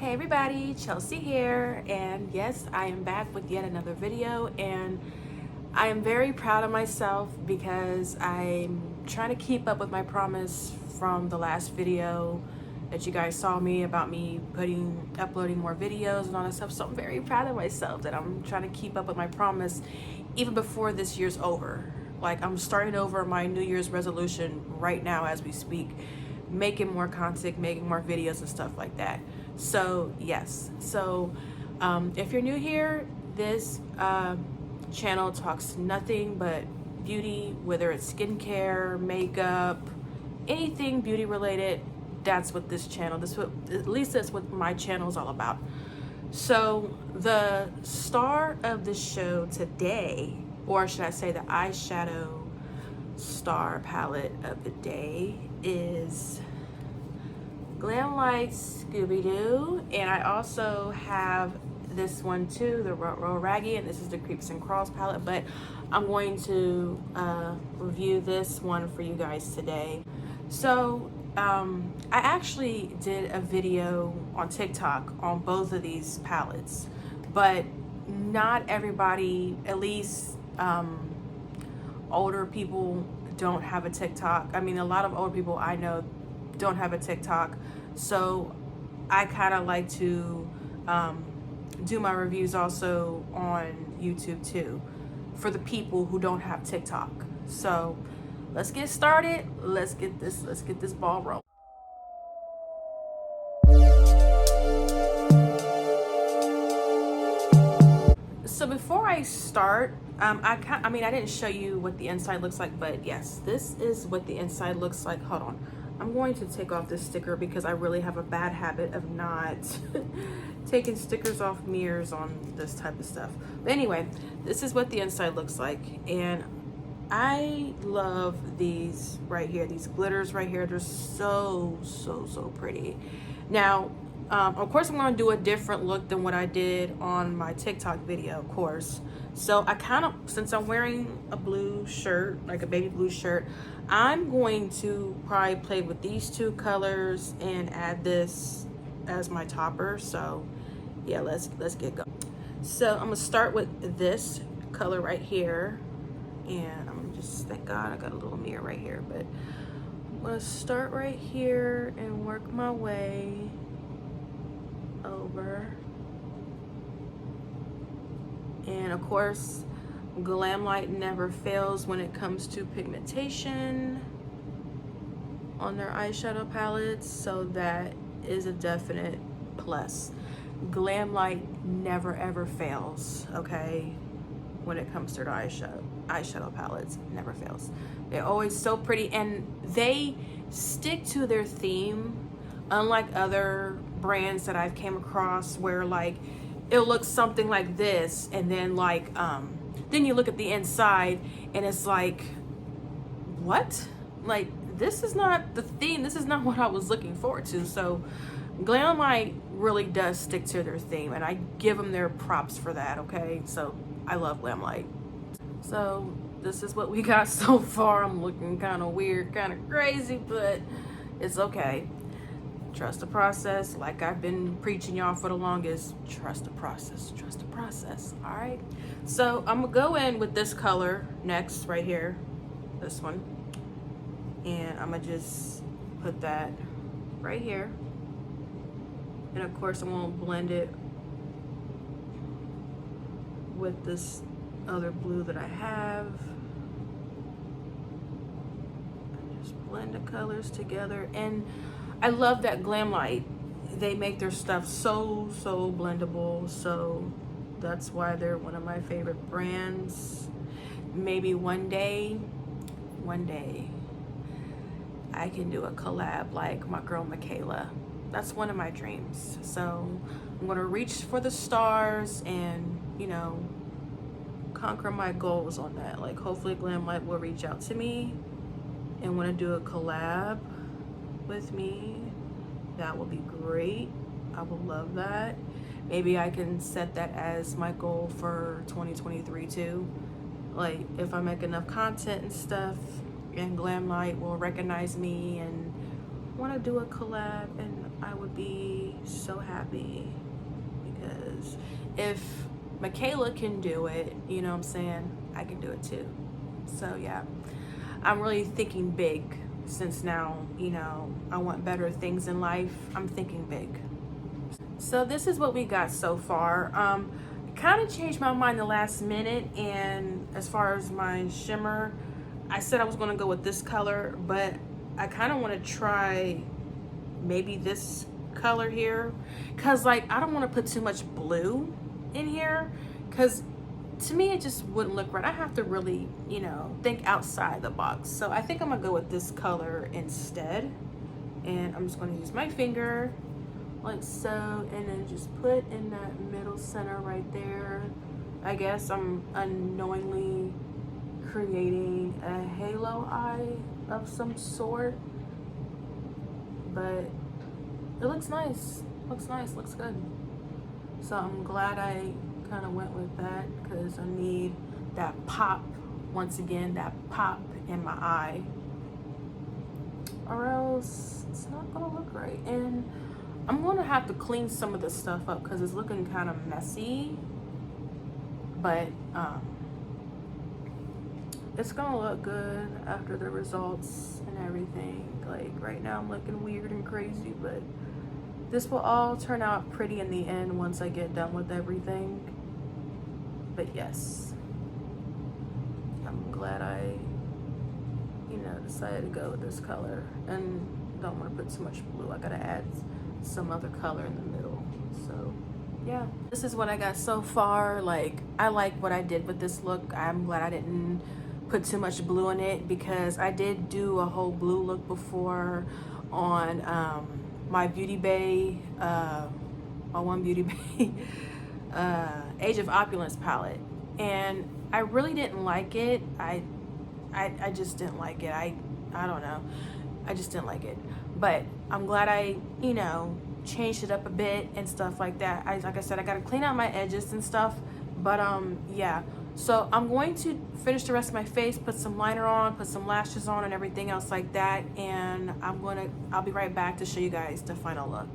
Hey everybody, Chelsea here, and yes, I am back with yet another video, and I am very proud of myself because I'm trying to keep up with my promise from the last video that you guys saw me about me uploading more videos and all that stuff. So I'm very proud of myself that I'm trying to keep up with my promise even before this year's over. Like, I'm starting over my New Year's resolution right now as we speak, making more content, making more videos and stuff like that. So yes, so if you're new here, this channel talks nothing but beauty, whether it's skincare, makeup, anything beauty related. That's what this channel, at least that's what my channel is all about. So the star of the show today, or should I say the eyeshadow star palette of the day, is Glamlite Scooby Doo, and I also have this one too, the Row Raggy, and this is the Creeps and Crawls palette, but I'm going to review this one for you guys today. So I actually did a video on TikTok on both of these palettes, but not everybody, at least older people, don't have a TikTok. I mean, a lot of older people I know don't have a TikTok, so I kind of like to do my reviews also on YouTube too for the people who don't have TikTok. So let's get started. Let's get this ball rolling. So before I start, I mean, I didn't show you what the inside looks like, but yes, this is what the inside looks like. Hold on. I'm going to take off this sticker because I really have a bad habit of not taking stickers off mirrors on this type of stuff. But anyway, this is what the inside looks like. And I love these right here, these glitters right here. They're so pretty. Now, of course, I'm going to do a different look than what I did on my TikTok video, of course. So I kind of, since I'm wearing a blue shirt, like a baby blue shirt, I'm going to probably play with these two colors and add this as my topper. So yeah, let's get going. So I'm gonna start with this color right here, and I'm just, thank God I got a little mirror right here, but I'm gonna start right here and work my way over. And of course, Glamlite never fails when it comes to pigmentation on their eyeshadow palettes, so that is a definite plus. Glamlite never ever fails, okay, when it comes to their eyeshadow palettes. Never fails. They're always so pretty, and they stick to their theme, unlike other brands that I've came across where like it looks something like this, and then like then you look at the inside and it's like, what? Like, this is not the theme. This is not what I was looking forward to. So Glamlite really does stick to their theme, and I give them their props for that, okay? So I love Glamlite. So this is what we got so far. I'm looking kind of weird, kind of crazy, but it's okay. Trust the process, like I've been preaching y'all for the longest. Trust the process, trust the process. All right, so I'm gonna go in with this color next, right here, this one, and I'm gonna just put that right here, and of course I'm gonna blend it with this other blue that I have. Just blend the colors together. And I love that Glamlite, they make their stuff so blendable, so that's why they're one of my favorite brands. Maybe one day I can do a collab like my girl Michaela. That's one of my dreams. So I'm gonna reach for the stars and, you know, conquer my goals on that. Like, hopefully Glamlite will reach out to me and want to do a collab with me. That would be great. I would love that. Maybe I can set that as my goal for 2023 too. Like, if I make enough content and stuff, and Glamlite will recognize me and want to do a collab, and I would be so happy, because if Michaela can do it, you know what I'm saying, I can do it too. So yeah, I'm really thinking big, since now, you know, I want better things in life. I'm thinking big. So this is what we got so far. Kind of changed my mind the last minute, and as far as my shimmer, I said I was going to go with this color, but I kind of want to try maybe this color here, because like I don't want to put too much blue in here, because to me it just wouldn't look right. I have to really, you know, think outside the box. So I think I'm gonna go with this color instead, and I'm just going to use my finger like so, and then just put in that middle center right there. I guess I'm unknowingly creating a halo eye of some sort, but it looks nice. Looks nice, looks good. So I'm glad I kind of went with that, because I need that pop, once again, that pop in my eye, or else it's not gonna look right. And I'm gonna have to clean some of this stuff up because it's looking kind of messy, but it's gonna look good after the results and everything. Like right now I'm looking weird and crazy, but this will all turn out pretty in the end once I get done with everything. But yes, I'm glad I, you know, decided to go with this color, and don't want to put too much blue. I gotta add some other color in the middle. So yeah, this is what I got so far. Like, I like what I did with this look. I'm glad I didn't put too much blue in it, because I did do a whole blue look before on my Beauty Bay, my one Beauty Bay Age of Opulence palette, and I really didn't like it. I just didn't like it. I don't know, I just didn't like it. But I'm glad I, you know, changed it up a bit and stuff like that. Like I said, I gotta clean out my edges and stuff, but yeah. So I'm going to finish the rest of my face, put some liner on, put some lashes on, and everything else like that, and I'll be right back to show you guys the final look.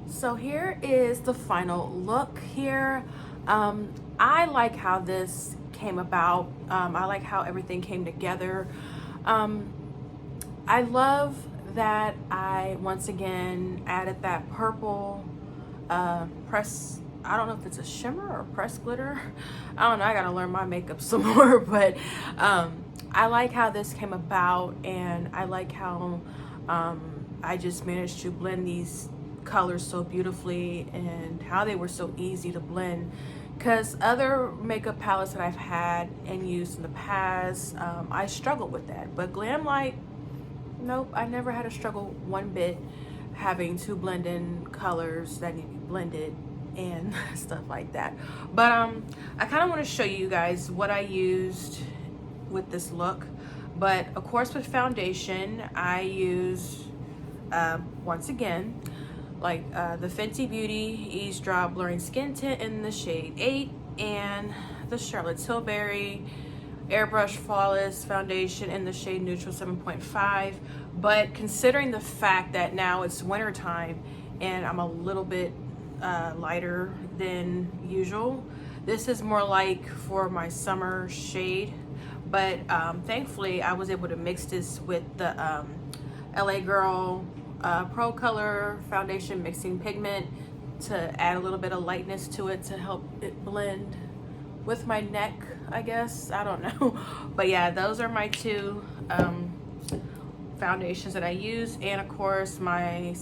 So here is the final look here. I like how this came about. I like how everything came together. I love that I once again added that purple press, I don't know if it's a shimmer or press glitter. I don't know, I gotta learn my makeup some more, but I like how this came about, and I like how I just managed to blend these colors so beautifully, and how they were so easy to blend. Because other makeup palettes that I've had and used in the past, I struggled with that. But Glamlite, nope, I never had a struggle one bit having to blend in colors that need to be blended and stuff like that. But I kind of want to show you guys what I used with this look. But of course, with foundation, I used once again, like the Fenty Beauty Ease Drop Blurring Skin Tint in the shade 8, and the Charlotte Tilbury Airbrush Flawless Foundation in the shade Neutral 7.5. But considering the fact that now it's winter time and I'm a little bit lighter than usual, this is more like for my summer shade. But thankfully I was able to mix this with the LA Girl Pro Color Foundation Mixing Pigment to add a little bit of lightness to it, to help it blend with my neck, I guess. I don't know. But yeah, those are my two foundations that I use. And of course, my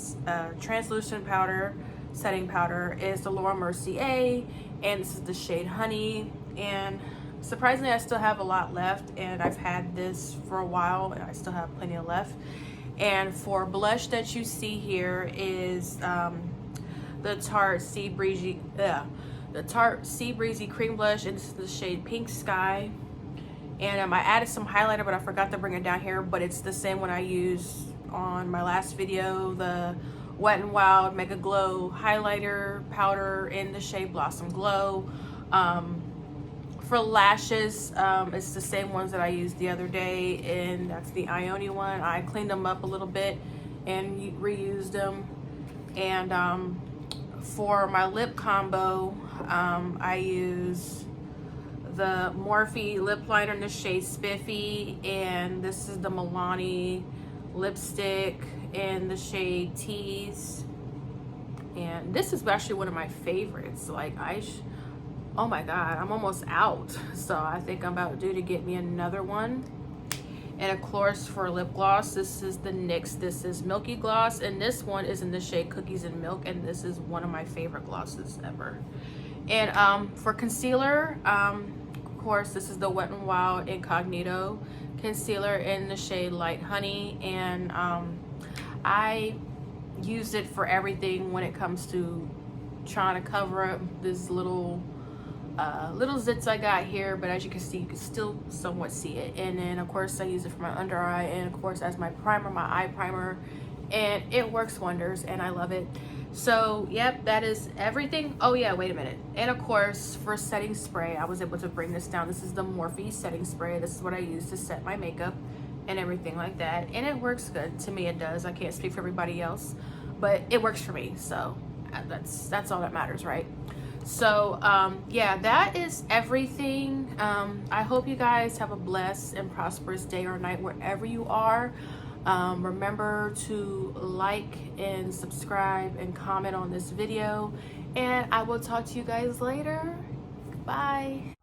translucent powder, setting powder, is the Laura Mercier, and this is the shade Honey. And surprisingly, I still have a lot left, and I've had this for a while, and I still have plenty left. And for blush that you see here is the Tarte Sea Breezy, the Tarte Sea Breezy Cream Blush, and this is the shade Pink Sky. And I added some highlighter, but I forgot to bring it down here, but it's the same one I used on my last video, the Wet n Wild Mega Glow highlighter powder in the shade Blossom Glow. For lashes, it's the same ones that I used the other day, and that's the Ioni one. I cleaned them up a little bit and reused them. And for my lip combo, I use the Morphe lip liner in the shade Spiffy, and this is the Milani lipstick in the shade Tease. And this is actually one of my favorites. Like, oh my god, I'm almost out, so I think I'm about due to get me another one. And of course, for lip gloss, this is the NYX This Is Milky gloss, and this one is in the shade Cookies and Milk, and this is one of my favorite glosses ever. And for concealer, of course, this is the Wet n Wild Incognito concealer in the shade Light Honey, and I use it for everything when it comes to trying to cover up this little zits I got here, but as you can see, you can still somewhat see it. And then of course I use it for my under eye, and of course as my primer, my eye primer, and it works wonders and I love it. So yep, that is everything. Oh yeah, wait a minute. And of course for setting spray, I was able to bring this down. This is the Morphe setting spray. This is what I use to set my makeup and everything like that, and it works good. To me it does. I can't speak for everybody else, but it works for me, so that's all that matters, right? So yeah, that is everything. I hope you guys have a blessed and prosperous day or night wherever you are. Remember to like and subscribe and comment on this video, and I will talk to you guys later. Bye.